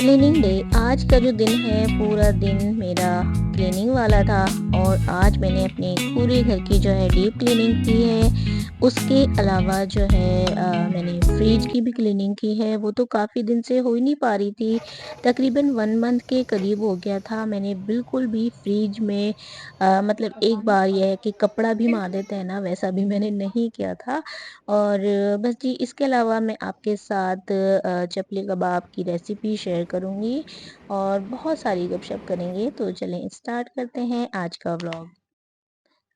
Cleaning day आज का जो दिन है पूरा दिन मेरा क्लीनिंग वाला था। और आज मैंने अपने पूरे घर की जो है डीप क्लीनिंग की है। उसके अलावा जो है मैंने फ्रिज की भी क्लीनिंग की है। वो तो काफ़ी दिन से हो ही नहीं पा रही थी। तकरीबन 1 मंथ के करीब हो गया था। मैंने बिल्कुल भी फ्रिज में मतलब एक बार ये है कि कपड़ा भी मार देते हैं ना, वैसा भी मैंने नहीं किया था। और बस जी, इसके अलावा मैं आपके साथ चपली कबाब की रेसिपी शेयर करूँगी और बहुत सारी गपशप करेंगे। तो चलें स्टार्ट करते हैं आज का व्लॉग।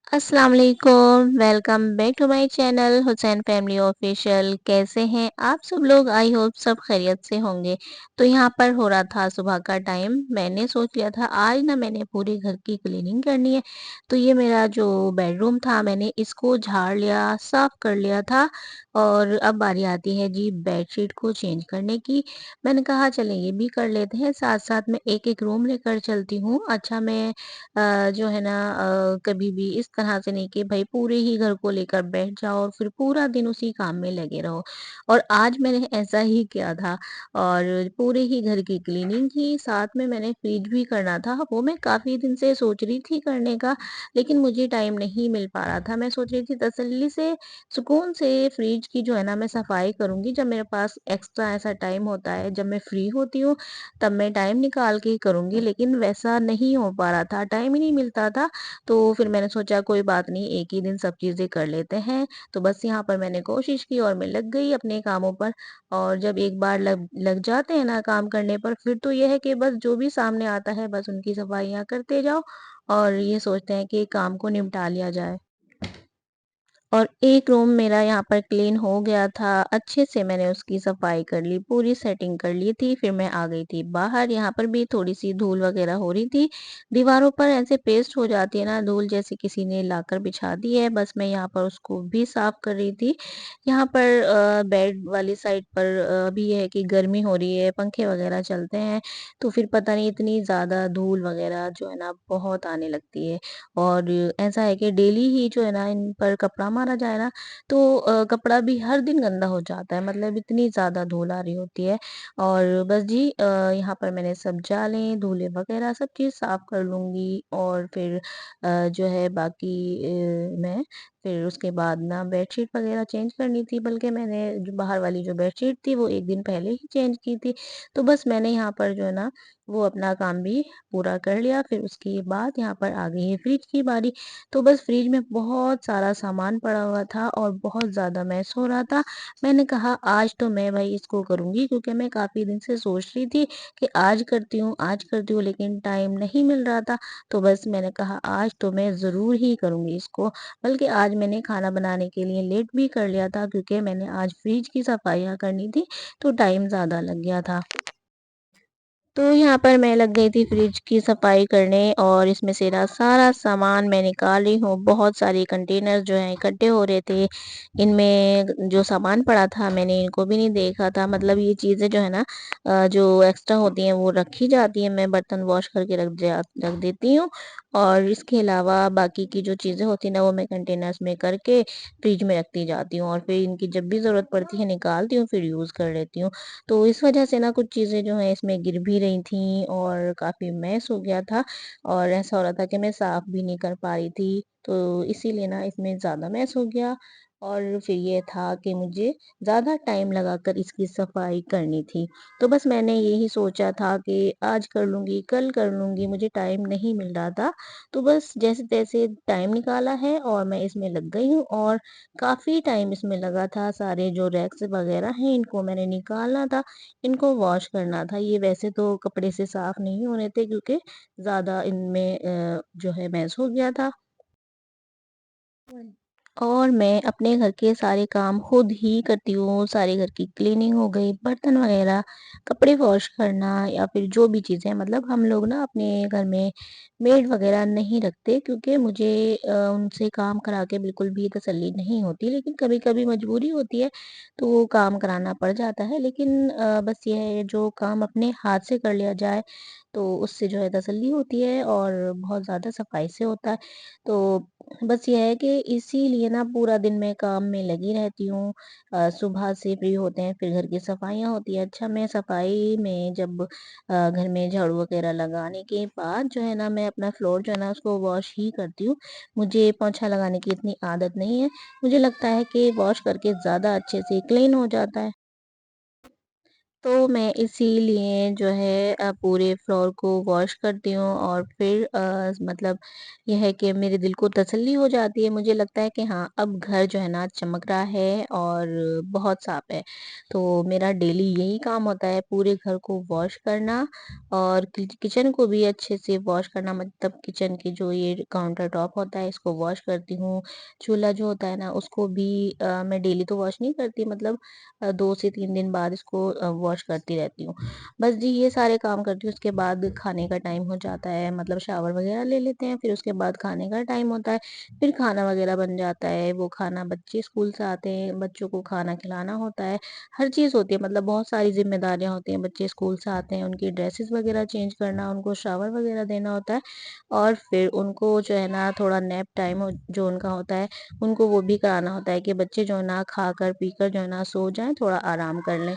अस्सलाम वालेकुम, welcome back to my channel Hussain family official. कैसे हैं आप सब लोग? आई होप सब खैरियत से होंगे। तो यहाँ पर हो रहा था सुबह का टाइम। मैंने सोच लिया था आज ना मैंने पूरे घर की क्लीनिंग करनी है। तो ये मेरा जो बेडरूम था मैंने इसको झाड़ लिया, साफ कर लिया था। और अब बारी आती है जी बेडशीट को चेंज करने की। मैंने कहा चलें ये भी कर लेते हैं, साथ-साथ में एक-एक रूम लेकर चलती हूँ। अच्छा, मैं जो है ना कभी भी इस तरह से नहीं कि भाई पूरे ही घर को लेकर बैठ जाओ और फिर पूरा दिन उसी काम में लगे रहो। और आज मैंने ऐसा ही किया था और पूरे ही घर की क्लीनिंग की, साथ में मैंने फ्रिज भी करना था। वो मैं काफ़ी दिन से सोच रही थी करने का, लेकिन मुझे टाइम नहीं मिल पा रहा था। मैं सोच रही थी तसल्ली से, सुकून से फ्रिज की जो है ना मैं सफाई करूँगी जब मेरे पास एक्स्ट्रा ऐसा टाइम होता है, जब मैं फ्री होती हूँ तब मैं टाइम निकाल के ही करूँगी। लेकिन वैसा नहीं हो पा रहा था, टाइम ही नहीं मिलता था। तो फिर मैंने सोचा कोई बात नहीं, एक ही दिन सब चीज़ें कर लेते हैं। तो बस यहाँ पर मैंने कोशिश की और मैं लग गई अपने कामों पर। और जब एक बार लग लग जाते हैं ना काम करने पर, फिर तो ये है कि बस जो भी सामने आता है बस उनकी सफाइयाँ करते जाओ और ये सोचते हैं कि काम को निपटा लिया जाए। और एक रूम मेरा यहाँ पर क्लीन हो गया था, अच्छे से मैंने उसकी सफाई कर ली, पूरी सेटिंग कर ली थी, फिर मैं आ गई थी बाहर। यहाँ पर भी थोड़ी-सी धूल वगैरह हो रही थी, दीवारों पर ऐसे पेस्ट हो जाती है ना धूल, जैसे किसी ने लाकर बिछा दी है, बस मैं यहाँ पर उसको भी साफ कर रही थी। यहाँ पर बेड वाली साइड पर अभी ये है कि गर्मी हो रही है, पंखे वगैरह चलते हैं, तो फिर पता नहीं इतनी ज़्यादा धूल वगैरह जो है ना बहुत आने लगती है। और ऐसा है कि डेली ही जो है ना इन पर कपड़ा मारा जाए ना, तो कपड़ा भी हर दिन गंदा हो जाता है, मतलब इतनी ज़्यादा धूल आ रही होती है। और बस जी यहाँ पर मैंने सब जालें, धूलें वगैरह सब चीज़ साफ़ कर लूँगी और फिर जो है बाकी मैं फिर उसके बाद ना बेडशीट वगैरह चेंज करनी थी, बल्कि मैंने जो बाहर वाली जो बेडशीट थी वो 1 दिन पहले ही चेंज की थी। तो बस मैंने यहाँ पर जो है ना वो अपना काम भी पूरा कर लिया। फिर उसके बाद यहाँ पर आ गई है फ्रिज की बारी। तो बस फ्रिज में बहुत सारा सामान पड़ा हुआ था और बहुत ज़्यादा मैस हो रहा था। मैंने कहा आज तो मैं भाई इसको करूँगी, क्योंकि मैं काफ़ी दिन से सोच रही थी कि आज करती हूँ, लेकिन टाइम नहीं मिल रहा था। तो बस मैंने कहा आज तो मैं ज़रूर ही करूँगी इसको। बल्कि आज मैंने खाना बनाने के लिए लेट भी कर लिया था, क्योंकि मैंने आज फ्रिज की सफाइयाँ करनी थी, तो टाइम ज़्यादा लग गया था। तो यहाँ पर मैं लग गई थी फ्रिज की सफाई करने और इसमें से ना सारा सामान मैं निकाल रही हूँ। बहुत सारे कंटेनर जो हैं इकट्ठे हो रहे थे। इनमें जो सामान पड़ा था मैंने इनको भी नहीं देखा था। मतलब ये चीज़ें जो है ना जो एक्स्ट्रा होती हैं वो रखी जाती हैं। मैं बर्तन वॉश करके रख देती हूँ और इसके अलावा बाकी की जो चीज़ें होती हैं ना वो मैं कंटेनर्स में करके फ्रिज में रखती जाती हूँ और फिर इनकी जब भी ज़रूरत पड़ती है निकालती हूँ, फिर यूज़ कर लेती हूँ। तो इस वजह से ना कुछ चीज़ें जो हैं इसमें गिर भी रही थीं और काफ़ी मैस हो गया था और ऐसा हो रहा था कि मैं साफ़ भी नहीं कर पा रही थी। तो इसीलिए ना इसमें ज़्यादा मैस हो गया और फिर ये था कि मुझे ज़्यादा टाइम लगाकर इसकी सफाई करनी थी। तो बस मैंने यही सोचा था कि आज कर लूँगी, कल कर लूँगी, मुझे टाइम नहीं मिल रहा था। तो बस जैसे-तैसे टाइम निकाला है और मैं इसमें लग गई हूँ और काफ़ी टाइम इसमें लगा था। सारे जो रैक्स वगैरह हैं इनको मैंने निकालना था, इनको वॉश करना था। ये वैसे तो कपड़े से साफ नहीं होने थे, क्योंकि ज़्यादा इनमें जो है मैस हो गया था। और मैं अपने घर के सारे काम खुद ही करती हूँ। सारे घर की क्लीनिंग हो गई, बर्तन वगैरह, कपड़े वॉश करना या फिर जो भी चीज़ें, मतलब हम लोग ना अपने घर में मेड वगैरह नहीं रखते, क्योंकि मुझे उनसे काम करा के बिल्कुल भी तसल्ली नहीं होती। लेकिन कभी-कभी मजबूरी होती है तो वो काम कराना पड़ जाता है। लेकिन बस ये है जो काम अपने हाथ से कर लिया जाए तो उससे जो है तसल्ली होती है और बहुत ज़्यादा सफाई से होता है। तो बस ये है कि इसीलिए ना पूरा दिन मैं काम में लगी रहती हूँ। सुबह से फ्री होते हैं, फिर घर की सफाइयाँ होती हैं। अच्छा, मैं सफाई में जब घर में झाड़ू वगैरह लगाने के बाद जो है ना, मैं अपना फ्लोर जो है ना उसको वॉश ही करती हूँ। मुझे पोंछा लगाने की इतनी आदत नहीं है। मुझे लगता है कि वॉश करके ज़्यादा अच्छे से क्लीन हो जाता है। तो मैं इसीलिए जो है पूरे फ्लोर को वॉश करती हूँ, और फिर मतलब ये है कि मेरे दिल को तसल्ली हो जाती है। मुझे लगता है कि हाँ, अब घर जो है ना चमक रहा है और बहुत साफ है। तो मेरा डेली यही काम होता है, पूरे घर को वॉश करना, और किचन को भी अच्छे से वॉश करना। मतलब किचन की जो ये काउंटर टॉप होता है इसको वॉश करती हूँ। चूल्हा जो होता है ना उसको भी मैं डेली तो वॉश नहीं करती, मतलब 2 से 3 दिन बाद इसको वॉश करती रहती हूँ। बस जी, ये सारे काम करती हूँ, उसके बाद खाने का टाइम हो जाता है, मतलब शावर वगैरह ले लेते हैं, फिर उसके बाद खाने का टाइम होता है, फिर खाना वगैरह बन जाता है, वो खाना बच्चे स्कूल से आते हैं, बच्चों को खाना खिलाना होता है, हर चीज़ होती है, मतलब बहुत सारी ज़िम्मेदारियाँ होती हैं, बच्चे स्कूल से आते हैं, उनकी ड्रेसेस वगैरह चेंज करना, उनको शावर वगैरह देना होता है, और फिर उनको जो है ना थोड़ा नैप टाइम हो जो उनका होता है, उनको वो भी कराना होता है कि बच्चे जो है ना खाकर पीकर जो है ना सो जाएँ, थोड़ा आराम कर लें।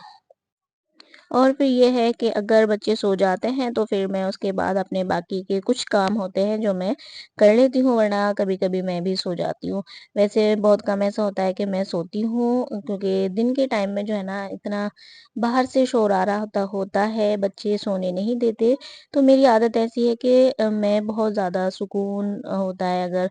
और फिर ये है कि अगर बच्चे सो जाते हैं तो फिर मैं उसके बाद अपने बाकी के कुछ काम होते हैं जो मैं कर लेती हूँ, वरना कभी-कभी मैं भी सो जाती हूँ। वैसे बहुत कम ऐसा होता है कि मैं सोती हूँ, क्योंकि दिन के टाइम में जो है ना इतना बाहर से शोर आ रहा होता है, बच्चे सोने नहीं देते। तो मेरी आदत ऐसी है कि मैं बहुत ज़्यादा सुकून होता है अगर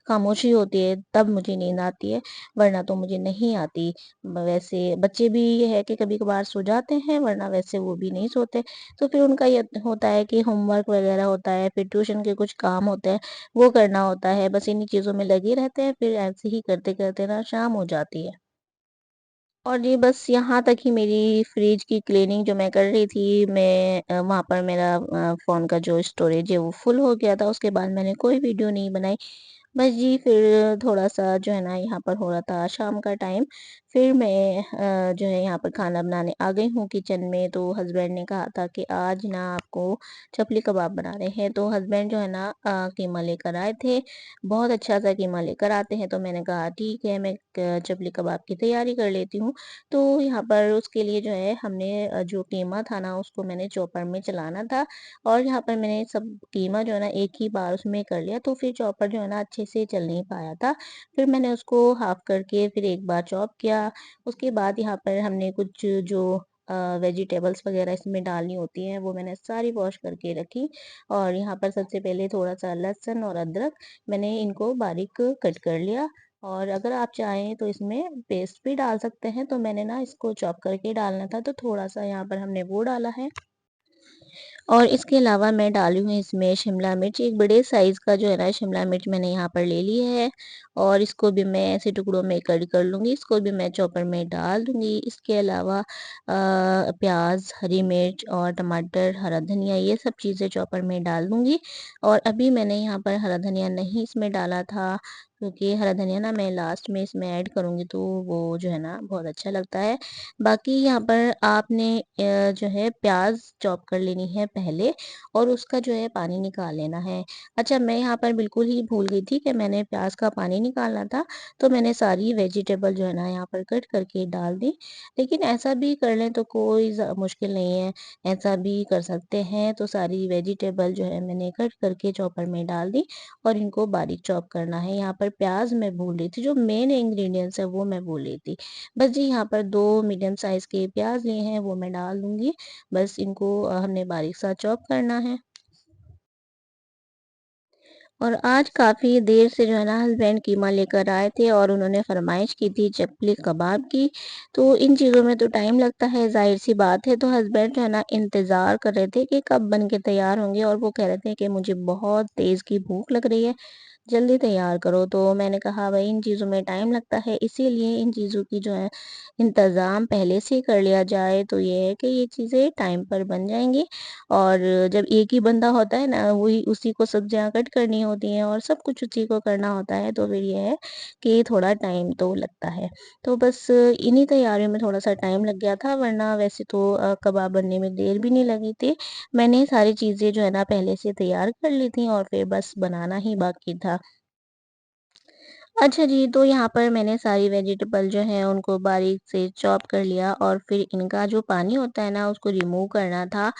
खामोशी होती है तब मुझे नींद आती है, वरना तो मुझे नहीं आती। वैसे बच्चे भी ये है कि कभी-कभार सो जाते हैं, वरना वैसे वो भी नहीं सोते। तो फिर उनका ये होता है कि होमवर्क वगैरह होता है, फिर ट्यूशन के कुछ काम होते हैं, वो करना होता है। बस इन्हीं चीज़ों में लगे रहते हैं, फिर ऐसे ही करते-करते ना शाम हो जाती है। और ये बस यहाँ तक ही मेरी फ्रिज की क्लीनिंग जो मैं कर रही थी, मैं वहाँ पर मेरा फ़ोन का जो स्टोरेज है वो फुल हो गया था, उसके बाद मैंने कोई वीडियो नहीं बनाई। बस जी, फिर थोड़ा-सा जो है ना यहाँ पर हो रहा था शाम का टाइम, फिर मैं जो है यहाँ पर खाना बनाने आ गई हूँ किचन में, तो हस्बैंड ने कहा था कि आज ना आपको चपली कबाब बनाने हैं, तो हस्बैंड जो है ना कीमा लेकर आए थे, बहुत अच्छा-सा कीमा लेकर आते हैं, तो मैंने कहा ठीक है, मैं क चपली कबाब की तैयारी कर लेती हूँ। तो यहाँ पर उसके लिए जो है हमने जो कीमा था ना उसको मैंने चॉपर में चलाना था, और यहाँ पर मैंने सब कीमा जो है ना एक ही बार उसमें कर लिया, तो फिर चॉपर जो है ना अच्छे से चल नहीं पाया था। फिर मैंने उसको हाफ करके फिर एक बार चॉप किया। उसके बाद यहाँ पर हमने कुछ जो वेजिटेबल्स वगैरह इसमें डालनी होती हैं वो मैंने सारी वॉश करके रखी, और यहाँ पर सबसे पहले थोड़ा-सा लहसुन और अदरक मैंने इनको बारीक कट कर लिया, और अगर आप चाहें तो इसमें पेस्ट भी डाल सकते हैं, तो मैंने ना इसको चॉप करके डालना था, तो थोड़ा-सा यहाँ पर हमने वो डाला है। और इसके अलावा मैं डाली हूँ इसमें शिमला मिर्च, एक बड़े साइज़ का जो है ना शिमला मिर्च मैंने यहाँ पर ले ली है, और इसको भी मैं ऐसे टुकड़ों में कट कर लूँगी, इसको भी मैं चॉपर में डाल दूँगी। इसके अलावा प्याज़, हरी मिर्च और टमाटर, हरा धनिया, ये सब चीज़ें चॉपर में डाल दूँगी। और अभी मैंने यहाँ पर हरा धनिया नहीं इसमें डाला था, क्योंकि हरा धनिया ना मैं लास्ट में इसमें ऐड करूँगी, तो वो जो है ना बहुत अच्छा लगता है। बाकी यहाँ पर आपने जो है प्याज़ चॉप कर लेनी है पहले, और उसका जो है पानी निकाल लेना है। अच्छा, मैं यहाँ पर बिल्कुल ही भूल गई थी कि मैंने प्याज़ का पानी निकालना था, तो मैंने सारी वेजिटेबल जो है ना यहाँ पर कट करके डाल दी। लेकिन ऐसा भी कर लें तो कोई मुश्किल नहीं है, ऐसा भी कर सकते हैं। तो सारी वेजिटेबल जो है मैंने कट करके चॉपर में डाल दी, और इनको बारीक चॉप करना है। यहाँ पर प्याज़ मैं भूल रही थी, जो मेन इंग्रीडिएंट्स है वो मैं भूल रही थी। बस जी, यहाँ पर 2 मीडियम साइज़ के प्याज़ लिए हैं वो मैं डाल दूँगी। बस इनको हमने बारीक सा चॉप करना है। और आज काफ़ी देर से जो है ना हस्बैंड कीमा लेकर आए थे, और उन्होंने फ़रमाइश की थी चपली कबाब की। तो इन चीज़ों में तो टाइम लगता है, ज़ाहिर-सी बात है। तो हस्बैंड जो है ना इंतज़ार कर रहे थे कि कब बन के तैयार होंगे, और वो कह रहे थे कि मुझे बहुत तेज़ की भूख लग रही है, जल्दी तैयार करो। तो मैंने कहा भई इन चीज़ों में टाइम लगता है, इसीलिए इन चीज़ों की जो है इंतज़ाम पहले से कर लिया जाए, तो ये है कि ये चीज़ें टाइम पर बन जाएँगी। और जब एक ही बंदा होता है ना, वही उसी को सब्जियाँ कट करनी होती हैं और सब कुछ उसी को करना होता है, तो फिर ये है कि थोड़ा टाइम तो लगता है। तो बस इन्हीं तैयारियों में थोड़ा-सा टाइम लग गया था, वरना वैसे तो कबाब बनने में देर भी नहीं लगी थी। मैंने सारी चीज़ें जो है ना पहले से तैयार कर ली थी, और फिर बस बनाना ही बाकी था। अच्छा जी, तो यहाँ पर मैंने सारी वेजिटेबल जो हैं उनको बारीक से चॉप कर लिया और फिर इनका जो पानी होता है ना उसको रिमूव करना था।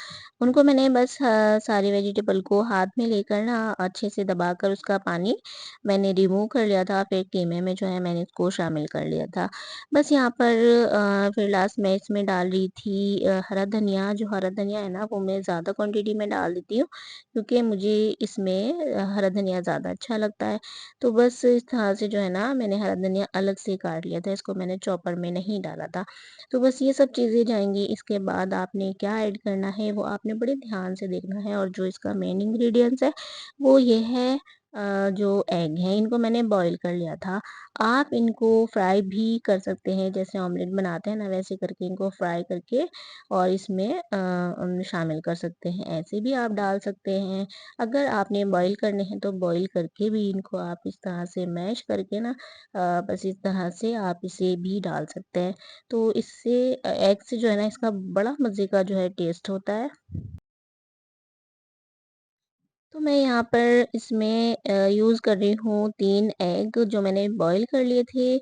उनको मैंने बस सारी वेजिटेबल को हाथ में लेकर ना अच्छे से दबाकर उसका पानी मैंने रिमूव कर लिया था। फिर कीमे में जो है मैंने इसको शामिल कर लिया था। बस यहाँ पर फिर लास्ट में इसमें डाल रही थी हरा धनिया। जो हरा धनिया है ना वो मैं ज़्यादा क्वांटिटी में डाल देती हूँ क्योंकि मुझे इसमें हरा धनिया ज़्यादा अच्छा लगता है। तो बस इस तरह से जो है ना मैंने हरा धनिया अलग से काट लिया था, इसको मैंने चॉपर में नहीं डाला था। तो बस ये सब चीज़ें जाएँगी, इसके बाद आपने क्या ऐड करना है वो आपने बड़े ध्यान से देखना है और जो इसका मेन इंग्रीडिएंट्स है वो ये है जो एग है इनको मैंने बॉयल कर लिया था। आप इनको फ्राई भी कर सकते हैं, जैसे ऑमलेट बनाते हैं ना वैसे करके इनको फ्राई करके और इसमें शामिल कर सकते हैं, ऐसे भी आप डाल सकते हैं। अगर आपने बॉयल करने हैं तो बॉयल करके भी इनको आप इस तरह से मैश करके ना बस इस तरह से आप इसे भी डाल सकते हैं। तो इससे एग से जो है ना इसका बड़ा मज़े का जो है टेस्ट होता है। तो मैं यहाँ पर इसमें यूज़ कर रही हूँ 3 एग जो मैंने बॉयल कर लिए थे।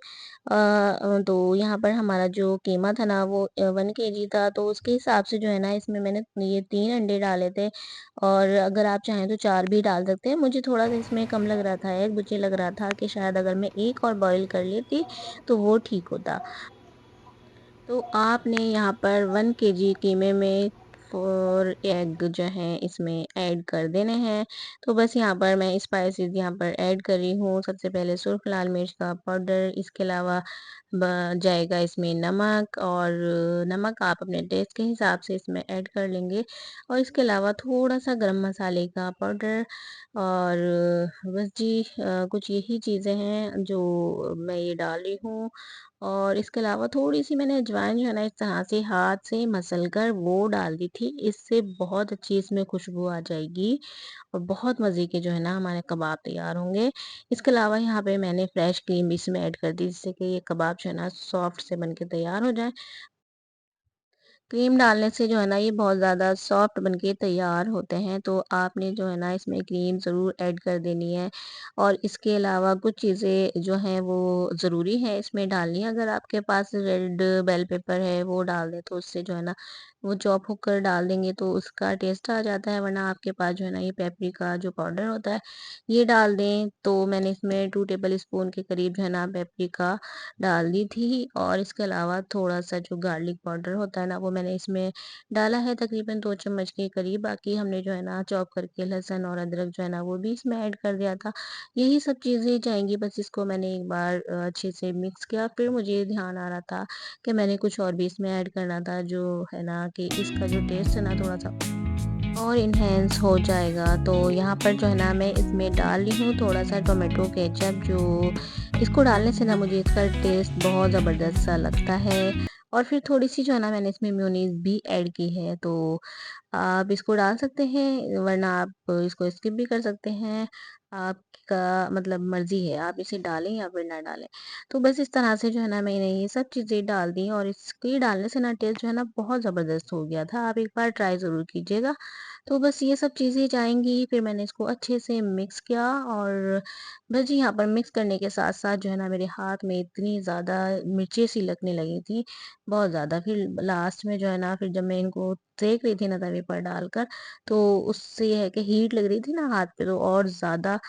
तो यहाँ पर हमारा जो कीमा था ना वो 1 केजी था, तो उसके हिसाब से जो है ना इसमें मैंने ये 3 अंडे डाले थे और अगर आप चाहें तो 4 भी डाल सकते हैं। मुझे थोड़ा-सा इसमें कम लग रहा था एग, मुझे लग रहा था कि शायद अगर मैं 1 और बॉयल कर लेती तो वो ठीक होता। तो आपने यहाँ पर 1 केजी कीमे में 4 एग जो हैं इसमें ऐड कर देने हैं। तो बस यहाँ पर मैं स्पाइसेस यहाँ पर ऐड कर रही हूँ। सबसे पहले सुर्ख लाल मिर्च का पाउडर, इसके अलावा जाएगा इसमें नमक और नमक आप अपने टेस्ट के हिसाब से इसमें ऐड कर लेंगे और इसके अलावा थोड़ा सा गरम मसाले का पाउडर और बस जी कुछ यही चीज़ें हैं जो मैं ये डाल रही हूँ। और इसके अलावा थोड़ी-सी मैंने अजवाइन जो है ना इस तरह से हाथ से मसल कर वो डाल दी थी। इससे बहुत अच्छी इसमें खुशबू आ जाएगी और बहुत मज़े के जो है ना हमारे कबाब तैयार होंगे। इसके अलावा यहाँ पे मैंने फ्रेश क्रीम भी इसमें ऐड कर दी जिससे कि ये कबाब जो है ना सॉफ्ट से बन के तैयार हो जाए। क्रीम डालने से जो है ना ये बहुत ज़्यादा सॉफ्ट बनके तैयार होते हैं, तो आपने जो है ना इसमें क्रीम ज़रूर ऐड कर देनी है और इसके अलावा कुछ चीज़ें जो हैं वो ज़रूरी है इसमें डालनी। अगर आपके पास रेड बेल पेपर है वो डाल दें तो उससे जो है ना वो चॉप होकर डाल देंगे तो उसका टेस्ट आ जाता है, वरना आपके पास जो है ना ये पेपरिका जो पाउडर होता है ये डाल दें। तो मैंने इसमें 2 टेबल स्पून के करीब जो है ना पेपरिका डाल दी थी और इसके अलावा थोड़ा-सा जो गार्लिक पाउडर होता है ना वो मैंने इसमें डाला है तकरीबन 2 चम्मच के करीब। बाकी हमने जो है ना चॉप करके लहसुन और अदरक जो है ना वो भी इसमें ऐड कर दिया था। यही सब चीज़ें जाएँगी, बस इसको मैंने एक बार अच्छे से मिक्स किया। फिर मुझे ध्यान आ रहा था कि मैंने कुछ और भी इसमें ऐड करना था जो है ना कि इसका जो टेस्ट है ना थोड़ा-सा और इन्हेंस हो जाएगा। तो यहाँ पर जो है ना मैं इसमें डाल रही हूँ थोड़ा-सा टोमेटो केचअप, जो इसको डालने से ना मुझे इसका टेस्ट बहुत ज़बरदस्त सा लगता है और फिर थोड़ी-सी जो है ना मैंने इसमें मेयोनीज़ भी ऐड की है। तो आप इसको डाल सकते हैं वरना आप इसको स्किप भी कर सकते हैं। आपका मतलब मर्ज़ी है, आप इसे डालें या फिर ना डालें। तो बस इस तरह से जो है ना मैंने ये सब चीज़ें डाल दी और इसके डालने से ना टेस्ट जो है ना बहुत ज़बरदस्त हो गया था। आप एक बार ट्राई ज़रूर कीजिएगा। तो बस ये सब चीज़ें जाएँगी, फिर मैंने इसको अच्छे से मिक्स किया और बस जी यहाँ पर मिक्स करने के साथ-साथ जो है ना मेरे हाथ में इतनी ज़्यादा मिर्चें सी लगने लगी थी, बहुत ज़्यादा। फिर लास्ट में जो है ना फिर जब मैं इनको सेंक रही थी ना तवे पर डालकर, तो उससे ये है कि हीट लग रही थी ना हाथ पे, तो और ज़्यादा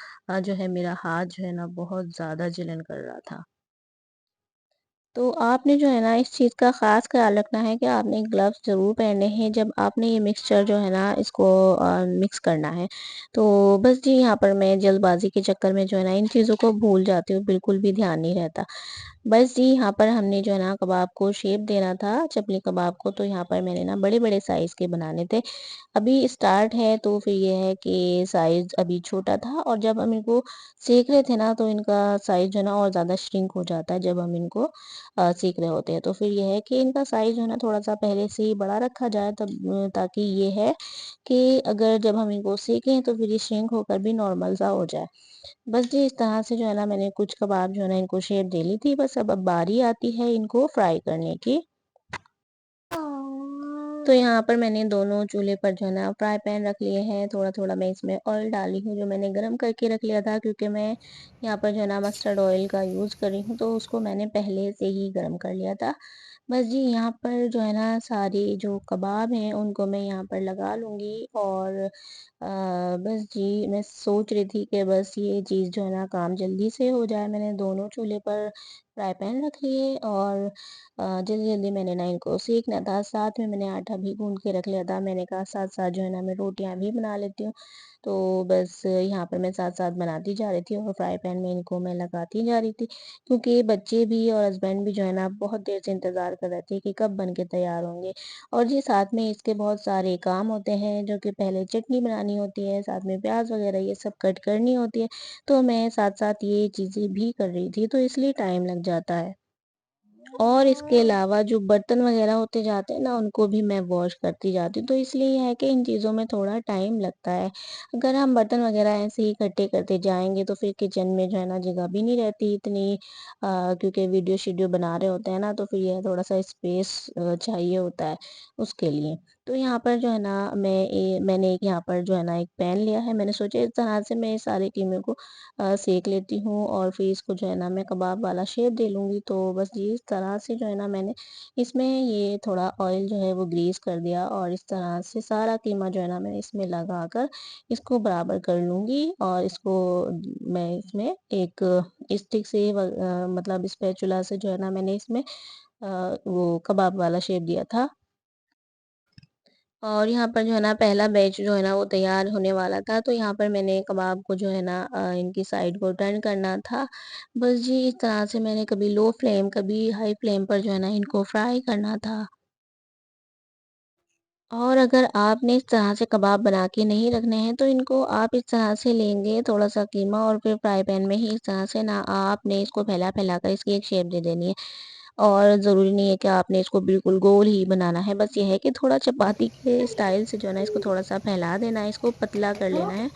जो है मेरा हाथ जो है ना बहुत ज़्यादा जलन कर रहा था। तो आपने जो है ना इस चीज़ का ख़ास ख़्याल रखना है कि आपने ग्लव्स ज़रूर पहनने हैं जब आपने ये मिक्सचर जो है ना इसको मिक्स करना है। तो बस जी यहाँ पर मैं जल्दबाज़ी के चक्कर में जो है ना इन चीज़ों को भूल जाती हूँ, बिल्कुल भी ध्यान नहीं रहता। बस जी यहाँ पर हमने जो है ना कबाब को शेप देना था, चपली कबाब को, तो यहाँ पर मैंने ना बड़े-बड़े साइज़ के बनाने थे। अभी स्टार्ट है तो फिर ये है कि साइज़ अभी छोटा था और जब हम इनको सेंक रहे थे ना तो इनका साइज़ जो है ना और ज़्यादा श्रिंक हो जाता है जब हम इनको सेंक रहे होते हैं। तो फिर ये है कि इनका साइज़ जो है ना थोड़ा-सा पहले से ही बड़ा रखा जाए तब ताकि ये है कि अगर जब हम इनको सेंकें तो फिर ये श्रिंक होकर भी नॉर्मल सा हो जाए। बस जी इस तरह से जो है ना मैंने कुछ कबाब जो है ना इनको शेप दे ली थी, बस अब बारी आती है इनको फ्राई करने की। تو یہاں پر میں نے دونوں چولہے پر جو ہے نا فرائی پین رکھ لیے ہیں، تھوڑا تھوڑا میں اس میں آئل ڈالی ہوں جو میں نے گرم کر کے رکھ لیا تھا، کیونکہ میں یہاں پر جو ہے نا مسٹرڈ آئل کا یوز کر رہی ہوں، تو اس کو میں نے پہلے سے ہی گرم کر لیا تھا۔ بس جی یہاں پر جو ہے نا ساری جو کباب ہیں ان کو میں یہاں پر لگا لوں گی، اور بس جی میں سوچ رہی تھی کہ بس یہ چیز جو ہے نا کام جلدی سے ہو جائے۔ میں نے دونوں چولہے پر فرائی پین رکھ لیے، اور جلدی جلدی میں نے نا ان کو سیکنا تھا۔ ساتھ میں نے آٹا بھی گوندھ کے رکھ لیا تھا، میں نے کہا ساتھ ساتھ جو ہے نا میں روٹیاں بھی بنا لیتی ہوں۔ تو بس یہاں پر میں ساتھ ساتھ بناتی جا رہی تھی، اور فرائی پین میں ان کو میں لگاتی جا رہی تھی، کیونکہ بچے بھی اور ہسبینڈ بھی جو ہے نا بہت دیر سے انتظار کر رہے تھے کہ کب بن کے تیار ہوں گے۔ اور جی ساتھ میں اس کے بہت سارے کام ہوتے ہیں، جو کہ پہلے چٹنی بنانی ہوتی ہے، ساتھ میں پیاز وغیرہ یہ سب کٹ کرنی ہوتی ہے، تو میں ساتھ ساتھ یہ چیزیں بھی کر رہی تھی، تو اس لیے ٹائم لگ جاتا ہے۔ اور اس کے علاوہ جو برتن وغیرہ ہوتے جاتے ہیں نا ان کو بھی میں واش کرتی جاتی ہوں، تو اس لیے یہ ہے کہ ان چیزوں میں تھوڑا ٹائم لگتا ہے۔ اگر ہم برتن وغیرہ ایسے ہی اکٹھے کرتے جائیں گے تو پھر کچن میں جو ہے نا جگہ بھی نہیں رہتی اتنی، کیونکہ ویڈیو شیڈیو بنا رہے ہوتے ہیں نا، تو پھر یہ تھوڑا سا اسپیس چاہیے ہوتا ہے اس کے لیے۔ تو یہاں پر جو ہے نا میں نے یہاں پر جو ہے نا ایک پین لیا ہے، میں نے سوچا اس طرح سے میں سارے قیمے کو سیک لیتی ہوں، اور پھر اس کو جو ہے نا میں کباب والا شیپ دے لوں گی۔ تو بس یہ اس طرح سے جو ہے نا میں نے اس میں یہ تھوڑا آئل جو ہے وہ گریس کر دیا، اور اس طرح سے سارا قیمہ جو ہے نا میں اس میں لگا کر اس کو برابر کر لوں گی، اور اس کو میں اس میں ایک اسٹک سے مطلب اسپیچولا سے جو ہے نا میں نے اس میں وہ کباب والا شیپ دیا تھا۔ اور یہاں پر جو ہے نا پہلا بیچ جو ہے نا وہ تیار ہونے والا تھا، تو یہاں پر میں نے کباب کو جو ہے نا ان کی سائڈ کو ٹرن کرنا تھا۔ بس جی اس طرح سے میں نے کبھی لو فلیم کبھی ہائی فلیم پر جو ہے نا ان کو فرائی کرنا تھا۔ اور اگر آپ نے اس طرح سے کباب بنا کے نہیں رکھنے ہیں تو ان کو آپ اس طرح سے لیں گے تھوڑا سا قیمہ، اور پھر فرائی پین میں ہی اس طرح سے نا آپ نے اس کو پھیلا پھیلا کر اس کی ایک شیپ دے دینی ہے۔ اور ضروری نہیں ہے کہ آپ نے اس کو بالکل گول ہی بنانا ہے، بس یہ ہے کہ تھوڑا چپاتی کے اسٹائل سے جو ہے نا اس کو تھوڑا سا پھیلا دینا ہے، اس کو پتلا کر لینا ہے،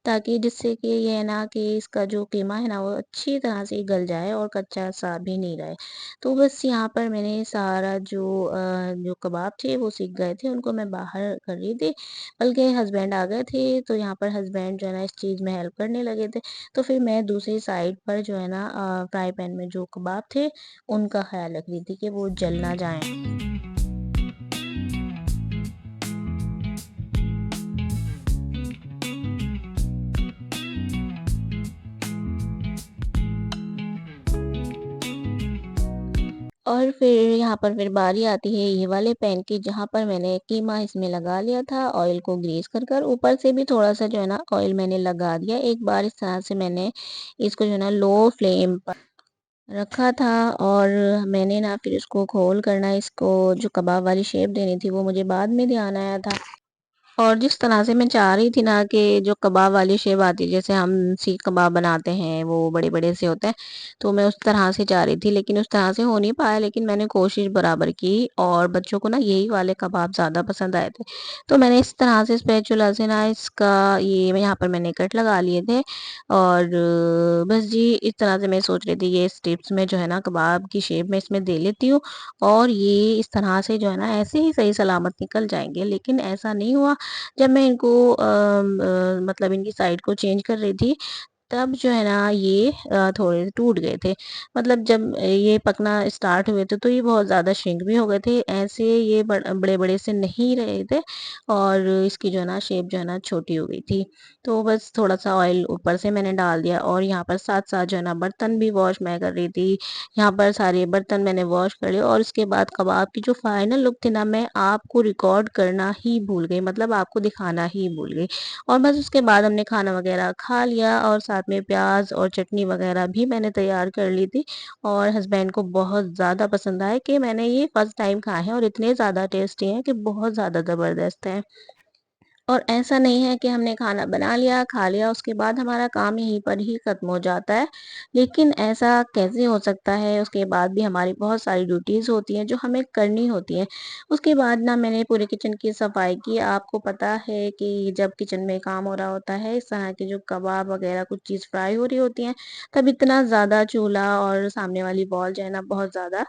تاکہ جس سے کہ یہ ہے نا کہ اس کا جو قیمہ ہے نا وہ اچھی طرح سے گل جائے اور کچا سا بھی نہیں رہے۔ تو بس یہاں پر میں نے سارا جو کباب تھے وہ سیک گئے تھے، ان کو میں باہر کر رہی تھی، بلکہ ہسبینڈ آ گئے تھے، تو یہاں پر ہسبینڈ جو ہے نا اس چیز میں ہیلپ کرنے لگے تھے، تو پھر میں دوسری سائڈ پر جو ہے نا فرائی پین میں جو کباب تھے ان کا خیال رکھ رہی تھی کہ وہ جل نہ جائیں۔ اور پھر یہاں پر پھر باری آتی ہے یہ والے پین کی، جہاں پر میں نے قیمہ اس میں لگا لیا تھا آئل کو گریس کر کر، اوپر سے بھی تھوڑا سا جو ہے نا آئل میں نے لگا دیا ایک بار، اس طرح سے میں نے اس کو جو ہے نا لو فلیم پر رکھا تھا، اور میں نے نا پھر اس کو کھول کرنا اس کو جو کباب والی شیپ دینی تھی وہ مجھے بعد میں دھیان آیا تھا۔ اور جس طرح سے میں چاہ رہی تھی نا کہ جو کباب والی شیپ آتی ہے، جیسے ہم سیخ کباب بناتے ہیں وہ بڑے بڑے سے ہوتے ہیں، تو میں اس طرح سے چاہ رہی تھی، لیکن اس طرح سے ہو نہیں پایا، لیکن میں نے کوشش برابر کی، اور بچوں کو نا یہی والے کباب زیادہ پسند آئے تھے، تو میں نے اس طرح سے اسپیچولا سے نا اس کا یہ یہاں پر میں نے کٹ لگا لیے تھے، اور بس جی اس طرح سے میں سوچ رہی تھی یہ اسٹرپس میں جو ہے نا کباب کی شیپ میں اس میں دے لیتی ہوں، اور یہ اس طرح سے جو ہے نا ایسے ہی صحیح سلامت نکل جائیں گے، لیکن ایسا نہیں ہوا۔ جب میں ان کو مطلب ان کی سائڈ کو چینج کر رہی تھی، تب جو ہے نا یہ تھوڑے ٹوٹ گئے تھے، مطلب جب یہ پکنا اسٹارٹ ہوئے تھے تو یہ بہت زیادہ شرنک بھی ہو گئے تھے، ایسے یہ بڑے بڑے سے نہیں رہے تھے، اور اس کی جو ہے نا شیپ جو ہے نا چھوٹی ہو گئی تھی۔ تو بس تھوڑا سا آئل اوپر سے میں نے ڈال دیا، اور یہاں پر ساتھ ساتھ جو ہے نا برتن بھی واش میں کر رہی تھی، یہاں پر سارے برتن میں نے واش کر لیے، اور اس کے بعد کباب کی جو فائنل لک تھی نا میں آپ کو ریکارڈ کرنا ہی بھول گئی، مطلب آپ کو دکھانا ہی بھول گئی، اور بس اس کے بعد ہم نے کھانا وغیرہ کھا لیا، اور ساتھ میں پیاز اور چٹنی وغیرہ بھی میں نے تیار کر لی تھی، اور ہسبینڈ کو بہت زیادہ پسند آئے کہ میں نے یہ فرسٹ ٹائم کھائے ہیں اور اتنے زیادہ ٹیسٹی ہیں کہ بہت زیادہ زبردست ہیں۔ اور ایسا نہیں ہے کہ ہم نے کھانا بنا لیا، کھا لیا، اس کے بعد ہمارا کام یہیں پر ہی ختم ہو جاتا ہے۔ لیکن ایسا کیسے ہو سکتا ہے؟ اس کے بعد بھی ہماری بہت ساری ڈیوٹیز ہوتی ہیں جو ہمیں کرنی ہوتی ہیں۔ اس کے بعد نا میں نے پورے کچن کی صفائی کی۔ آپ کو پتہ ہے کہ جب کچن میں کام ہو رہا ہوتا ہے، اس طرح کے جو کباب وغیرہ کچھ چیز فرائی ہو رہی ہوتی ہیں، تب اتنا زیادہ چولہا اور سامنے والی وال جو ہے نا بہت زیادہ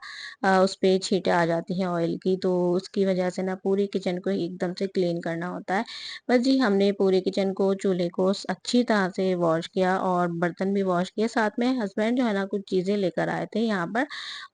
اس پہ چھینٹیں آ جاتی ہیں آئل کی، تو اس کی وجہ سے نا پوری کچن کو ایک دم سے کلین کرنا ہوتا ہے۔ بس جی ہم نے پورے کچن کو، چولہے کو اچھی طرح سے واش کیا اور برتن بھی واش کیے۔ ساتھ میں ہسبینڈ جو ہے نا کچھ چیزیں لے کر آئے تھے یہاں پر،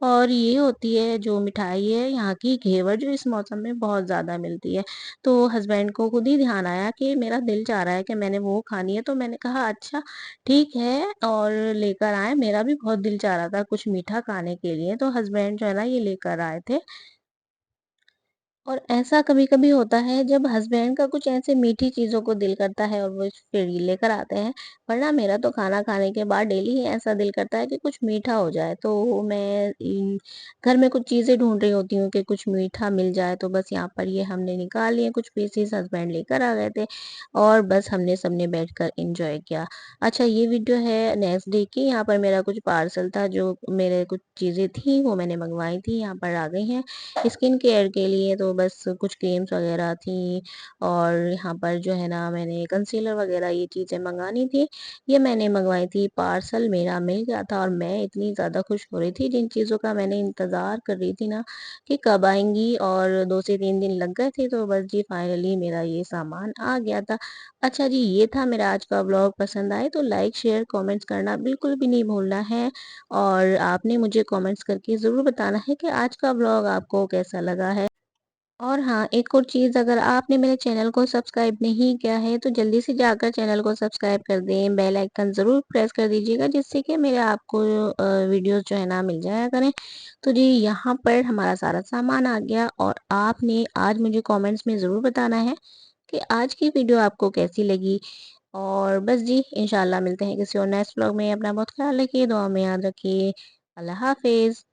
اور یہ ہوتی ہے جو مٹھائی ہے یہاں کی گھیور، جو اس موسم میں بہت زیادہ ملتی ہے۔ تو ہسبینڈ کو خود ہی دھیان آیا کہ میرا دل چاہ رہا ہے کہ میں نے وہ کھانی ہے، تو میں نے کہا اچھا ٹھیک ہے اور لے کر آئے۔ میرا بھی بہت دل چاہ رہا تھا کچھ میٹھا کھانے کے لیے، تو ہسبینڈ جو ہے نا یہ لے کر آئے تھے۔ اور ایسا کبھی کبھی ہوتا ہے جب ہسبینڈ کا کچھ ایسے میٹھی چیزوں کو دل کرتا ہے اور وہ پھر یہ لے کر آتے ہیں، ورنہ میرا تو کھانا کھانے کے بعد ڈیلی ہی ایسا دل کرتا ہے کہ کچھ میٹھا ہو جائے۔ تو میں گھر میں کچھ چیزیں ڈھونڈ رہی ہوتی ہوں کہ کچھ میٹھا مل جائے، تو بس یہاں پر یہ ہم نے نکال لیے کچھ پیسز، ہسبینڈ لے کر آ گئے تھے اور بس ہم نے سب نے بیٹھ کر انجوائے کیا۔ اچھا یہ ویڈیو ہے نیکسٹ ڈے کی۔ یہاں پر میرا کچھ پارسل تھا، جو میرے کچھ چیزیں تھیں وہ میں نے منگوائی تھی، یہاں پر آ گئی ہیں اسکن کیئر کے لیے۔ تو بس کچھ کریمس وغیرہ تھیں، اور یہاں پر جو ہے نا میں نے کنسیلر وغیرہ یہ چیزیں منگانی تھی، یہ میں نے منگوائی تھی۔ پارسل میرا مل گیا تھا اور میں اتنی زیادہ خوش ہو رہی تھی، جن چیزوں کا میں نے انتظار کر رہی تھی نا کہ کب آئیں گی، اور 2 سے 3 دن لگ گئے تھے، تو بس جی فائنلی میرا یہ سامان آ گیا تھا۔ اچھا جی یہ تھا میرا آج کا ولاگ۔ پسند آئے تو لائک شیئر کامنٹس کرنا بالکل بھی نہیں بھولنا ہے، اور آپ نے مجھے کامنٹس کر کے ضرور بتانا ہے کہ آج کا ولاگ آپ کو کیسا لگا ہے۔ اور ہاں ایک اور چیز، اگر آپ نے میرے چینل کو سبسکرائب نہیں کیا ہے تو جلدی سے جا کر چینل کو سبسکرائب کر دیں، بیل آئیکن ضرور پریس کر دیجیے گا، جس سے کہ میرے آپ کو ویڈیوز جو ہے نا مل جایا کریں۔ تو جی یہاں پر ہمارا سارا سامان آ گیا، اور آپ نے آج مجھے کامنٹس میں ضرور بتانا ہے کہ آج کی ویڈیو آپ کو کیسی لگی۔ اور بس جی انشاءاللہ ملتے ہیں کسی اور نیکسٹ ولاگ میں۔ اپنا بہت خیال رکھیے، دعا میں یاد رکھیے۔ اللہ حافظ۔